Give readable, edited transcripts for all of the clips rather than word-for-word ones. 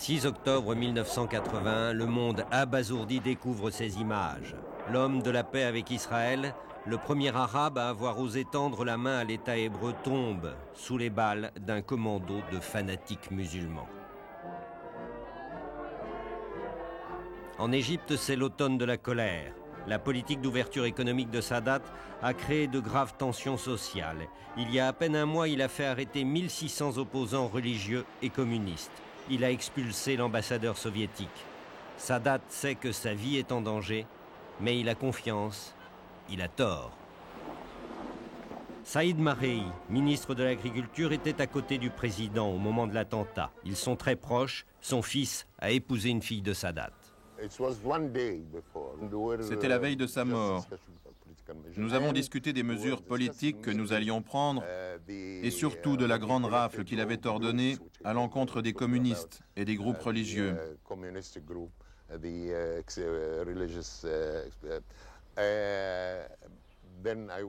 6 octobre 1981, le monde abasourdi découvre ces images. L'homme de la paix avec Israël, le premier arabe à avoir osé tendre la main à l'État hébreu, tombe sous les balles d'un commando de fanatiques musulmans. En Égypte, c'est l'automne de la colère. La politique d'ouverture économique de Sadat a créé de graves tensions sociales. Il y a à peine un mois, il a fait arrêter 1600 opposants religieux et communistes. Il a expulsé l'ambassadeur soviétique. Sadat sait que sa vie est en danger, mais il a confiance, il a tort. Saïd Marei, ministre de l'Agriculture, était à côté du président au moment de l'attentat. Ils sont très proches, son fils a épousé une fille de Sadat. C'était la veille de sa mort. Nous avons discuté des mesures politiques que nous allions prendre et surtout de la grande rafle qu'il avait ordonnée à l'encontre des communistes et des groupes religieux.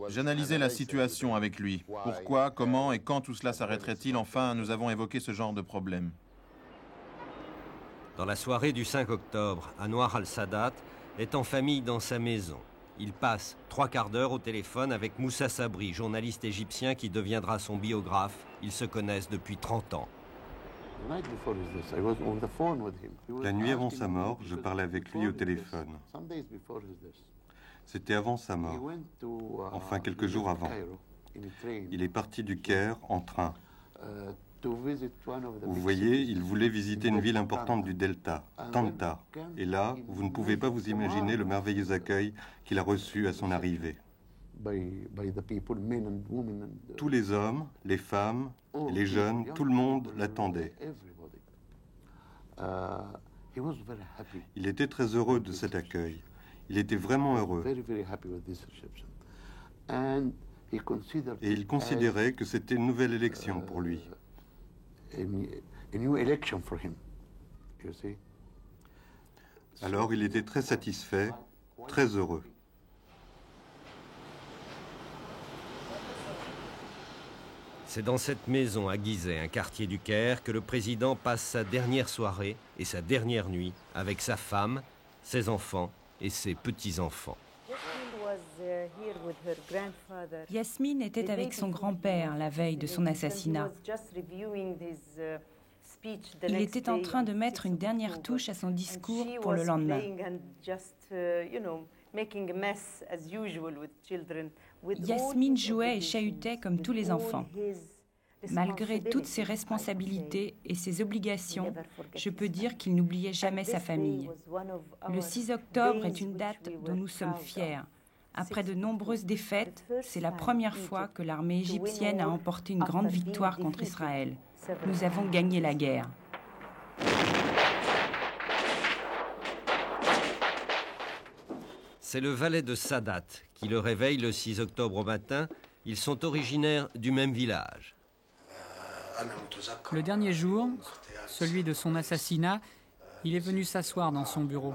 J'analysais la situation avec lui. Pourquoi, comment et quand tout cela s'arrêterait-il? Enfin, nous avons évoqué ce genre de problème. Dans la soirée du 5 octobre, Anwar al-Sadat est en famille dans sa maison. Il passe 3 quarts d'heure au téléphone avec Moussa Sabri, journaliste égyptien qui deviendra son biographe. Ils se connaissent depuis 30 ans. La nuit avant sa mort, je parlais avec lui au téléphone. C'était avant sa mort, enfin quelques jours avant. Il est parti du Caire en train. Vous voyez, il voulait visiter une ville importante du delta, Tanta. Et là, vous ne pouvez pas vous imaginer le merveilleux accueil qu'il a reçu à son arrivée. Tous les hommes, les femmes, les jeunes, tout le monde l'attendait. Il était très heureux de cet accueil. Il était vraiment heureux. Et il considérait que c'était une nouvelle élection pour lui. Alors il était très satisfait, très heureux. C'est dans cette maison à Gizeh, un quartier du Caire, que le président passe sa dernière soirée et sa dernière nuit avec sa femme, ses enfants et ses petits-enfants. Yasmine était avec son grand-père la veille de son assassinat. Il était en train de mettre une dernière touche à son discours pour le lendemain. Yasmine jouait et chahutait comme tous les enfants. Malgré toutes ses responsabilités et ses obligations, je peux dire qu'il n'oubliait jamais sa famille. Le 6 octobre est une date dont nous sommes fiers. Après de nombreuses défaites, c'est la première fois que l'armée égyptienne a emporté une grande victoire contre Israël. Nous avons gagné la guerre. C'est le valet de Sadat qui le réveille le 6 octobre au matin. Ils sont originaires du même village. Le dernier jour, celui de son assassinat, il est venu s'asseoir dans son bureau.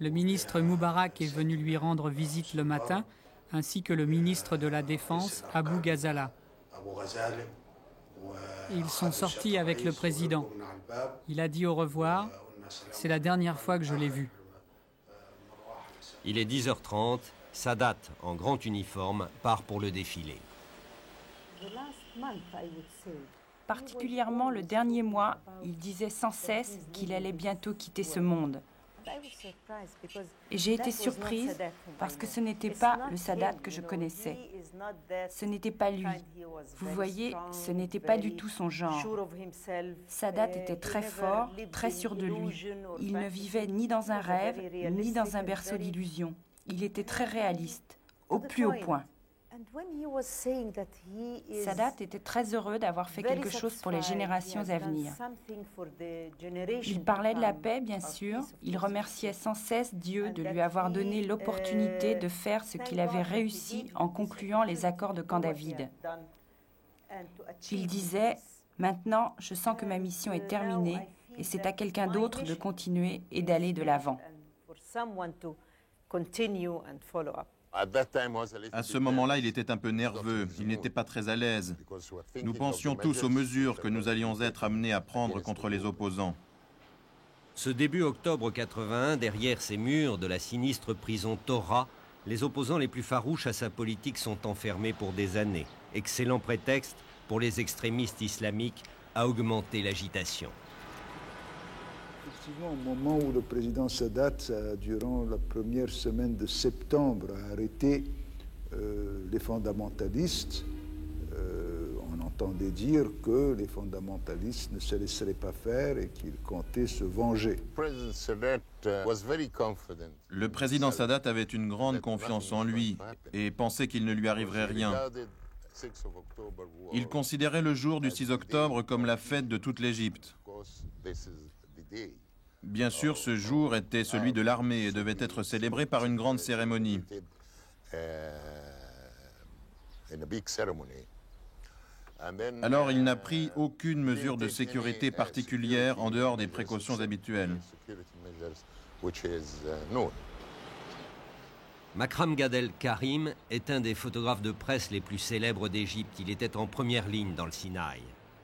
Le ministre Moubarak est venu lui rendre visite le matin, ainsi que le ministre de la Défense, Abou Ghazala. Ils sont sortis avec le président. Il a dit au revoir. C'est la dernière fois que je l'ai vu. Il est 10h30. Sadat, en grand uniforme, part pour le défilé. Particulièrement le dernier mois, il disait sans cesse qu'il allait bientôt quitter ce monde. Et j'ai été surprise parce que ce n'était pas le Sadat que je connaissais. Ce n'était pas lui. Vous voyez, ce n'était pas du tout son genre. Sadat était très fort, très sûr de lui. Il ne vivait ni dans un rêve, ni dans un berceau d'illusions. Il était très réaliste, au plus haut point. Sadat était très heureux d'avoir fait quelque chose pour les générations à venir. Il parlait de la paix, bien sûr. Il remerciait sans cesse Dieu de lui avoir donné l'opportunité de faire ce qu'il avait réussi en concluant les accords de Camp David. Il disait « Maintenant, je sens que ma mission est terminée et c'est à quelqu'un d'autre de continuer et d'aller de l'avant. » À ce moment-là, il était un peu nerveux, il n'était pas très à l'aise. Nous pensions tous aux mesures que nous allions être amenés à prendre contre les opposants. Ce début octobre 81, derrière ces murs de la sinistre prison Tora, les opposants les plus farouches à sa politique sont enfermés pour des années. Excellent prétexte pour les extrémistes islamiques à augmenter l'agitation. Effectivement, au moment où le président Sadat, durant la première semaine de septembre, a arrêté les fondamentalistes, on entendait dire que les fondamentalistes ne se laisseraient pas faire et qu'ils comptaient se venger. Le président Sadat avait une grande confiance en lui et pensait qu'il ne lui arriverait rien. Il considérait le jour du 6 octobre comme la fête de toute l'Égypte. Bien sûr, ce jour était celui de l'armée et devait être célébré par une grande cérémonie. Alors, il n'a pris aucune mesure de sécurité particulière en dehors des précautions habituelles. Makram Gadel Karim est un des photographes de presse les plus célèbres d'Égypte. Il était en première ligne dans le Sinaï.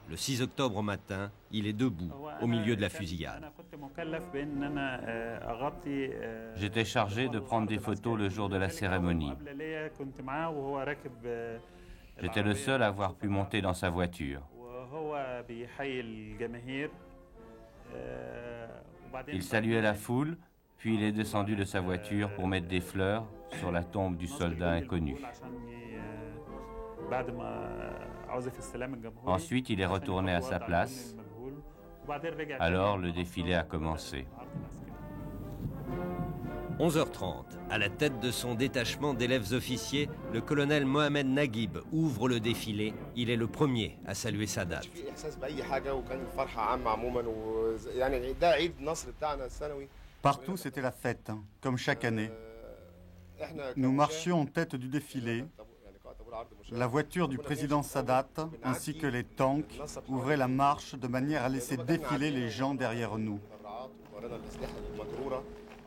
Le 6 octobre au matin, il est debout, au milieu de la fusillade. J'étais chargé de prendre des photos le jour de la cérémonie. J'étais le seul à avoir pu monter dans sa voiture. Il saluait la foule, puis il est descendu de sa voiture pour mettre des fleurs sur la tombe du soldat inconnu. Ensuite, il est retourné à sa place. Alors, le défilé a commencé. 11h30, à la tête de son détachement d'élèves officiers, le colonel Mohamed Naguib ouvre le défilé. Il est le premier à saluer Sadat. Partout, c'était la fête, comme chaque année. Nous marchions en tête du défilé. La voiture du président Sadat, ainsi que les tanks, ouvraient la marche de manière à laisser défiler les gens derrière nous.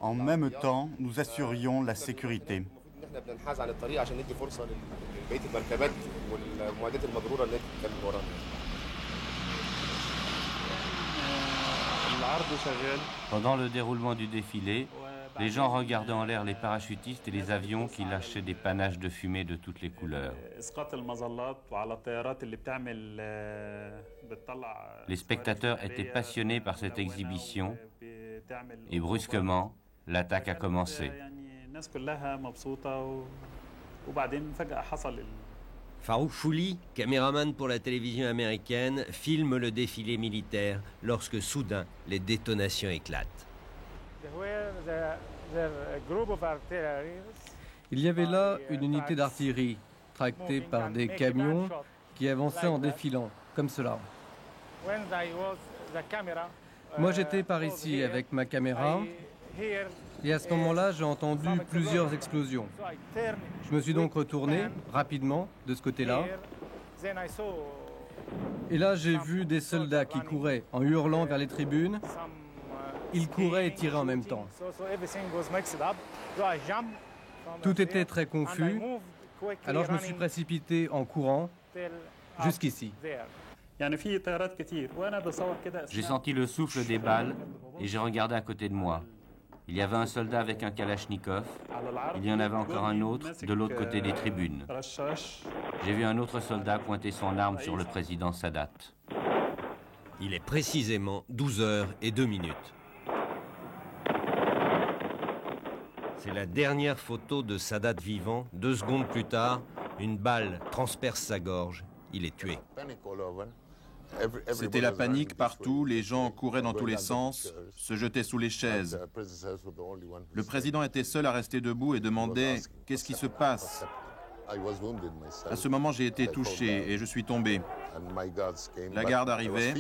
En même temps, nous assurions la sécurité. Pendant le déroulement du défilé, les gens regardaient en l'air les parachutistes et les avions qui lâchaient des panaches de fumée de toutes les couleurs. Les spectateurs étaient passionnés par cette exhibition et brusquement, l'attaque a commencé. Farouk Fouli, caméraman pour la télévision américaine, filme le défilé militaire lorsque soudain les détonations éclatent. Il y avait là une unité d'artillerie tractée par des camions qui avançaient en défilant, comme cela. Moi, j'étais par ici avec ma caméra et à ce moment-là, j'ai entendu plusieurs explosions. Je me suis donc retourné rapidement de ce côté-là. Et là, j'ai vu des soldats qui couraient en hurlant vers les tribunes. Ils couraient et tiraient en même temps. Tout était très confus. Alors je me suis précipité en courant jusqu'ici. J'ai senti le souffle des balles et j'ai regardé à côté de moi. Il y avait un soldat avec un kalachnikov. Il y en avait encore un autre de l'autre côté des tribunes. J'ai vu un autre soldat pointer son arme sur le président Sadat. Il est précisément 12h02. C'est la dernière photo de Sadat vivant. 2 secondes plus tard, une balle transperce sa gorge. Il est tué. C'était la panique partout, les gens couraient dans tous les sens, se jetaient sous les chaises. Le président était seul à rester debout et demandait « Qu'est-ce qui se passe ?» À ce moment, j'ai été touché et je suis tombé. La garde arrivait.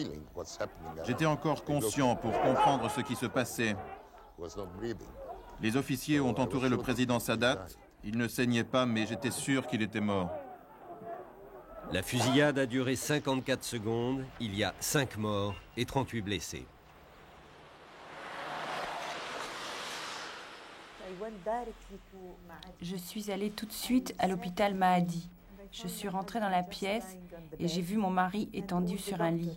J'étais encore conscient pour comprendre ce qui se passait. Les officiers ont entouré le président Sadat. Il ne saignait pas, mais j'étais sûr qu'il était mort. La fusillade a duré 54 secondes. Il y a 5 morts et 38 blessés. Je suis allée tout de suite à l'hôpital Mahadi. Je suis rentrée dans la pièce et j'ai vu mon mari étendu sur un lit.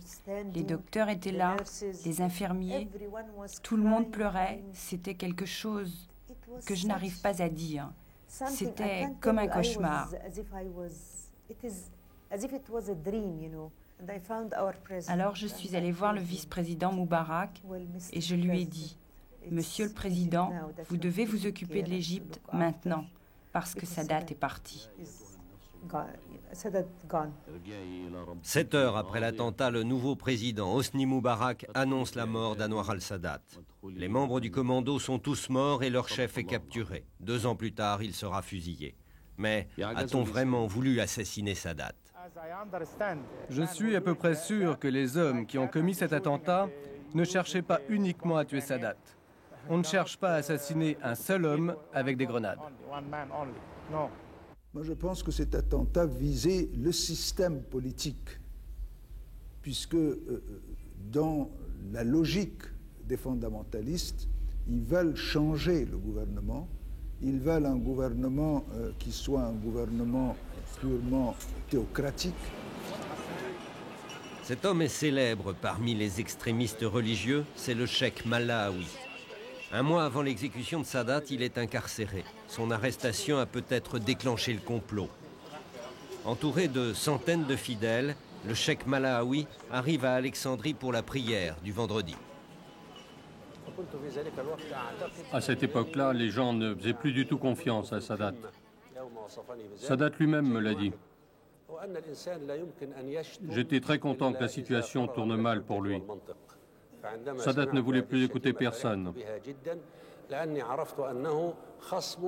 Les docteurs étaient là, les infirmiers. Tout le monde pleurait. C'était quelque chose que je n'arrive pas à dire. C'était comme un cauchemar. Alors je suis allée voir le vice-président Moubarak et je lui ai dit « Monsieur le Président, vous devez vous occuper de l'Égypte maintenant, parce que Sadat est parti. » 7 heures après l'attentat, le nouveau président Hosni Moubarak annonce la mort d'Anwar al-Sadat. Les membres du commando sont tous morts et leur chef est capturé. 2 ans plus tard, il sera fusillé. Mais a-t-on vraiment voulu assassiner Sadat? Je suis à peu près sûr que les hommes qui ont commis cet attentat ne cherchaient pas uniquement à tuer Sadat. On ne cherche pas à assassiner un seul homme avec des grenades. Moi, je pense que cet attentat visait le système politique, puisque dans la logique des fondamentalistes, ils veulent changer le gouvernement. Ils veulent un gouvernement qui soit un gouvernement purement théocratique. Cet homme est célèbre parmi les extrémistes religieux, c'est le cheikh Malawi. 1 mois avant l'exécution de Sadat, il est incarcéré. Son arrestation a peut-être déclenché le complot. Entouré de centaines de fidèles, le cheikh Malawi arrive à Alexandrie pour la prière du vendredi. À cette époque-là, les gens ne faisaient plus du tout confiance à Sadat. Sadat lui-même me l'a dit. J'étais très content que la situation tourne mal pour lui. Sadat ne voulait plus écouter personne.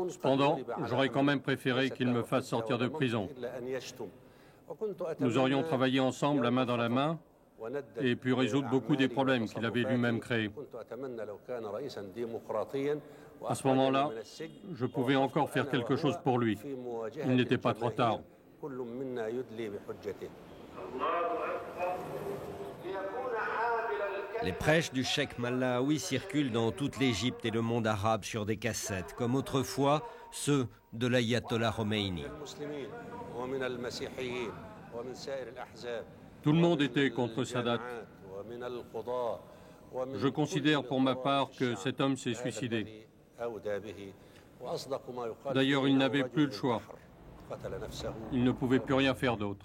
Cependant, j'aurais quand même préféré qu'il me fasse sortir de prison. Nous aurions travaillé ensemble, la main dans la main, et pu résoudre beaucoup des problèmes qu'il avait lui-même créés. À ce moment-là, je pouvais encore faire quelque chose pour lui. Il n'était pas trop tard. Les prêches du cheikh Malawi circulent dans toute l'Égypte et le monde arabe sur des cassettes, comme autrefois ceux de l'ayatollah Khomeini. Tout le monde était contre Sadat. Je considère pour ma part que cet homme s'est suicidé. D'ailleurs, il n'avait plus le choix. Il ne pouvait plus rien faire d'autre.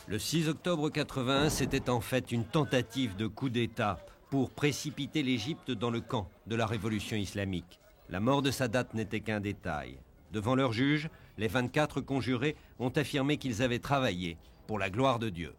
Le 6 octobre 81, c'était en fait une tentative de coup d'État pour précipiter l'Égypte dans le camp de la révolution islamique. La mort de Sadat n'était qu'un détail. Devant leur juge, les 24 conjurés ont affirmé qu'ils avaient travaillé pour la gloire de Dieu.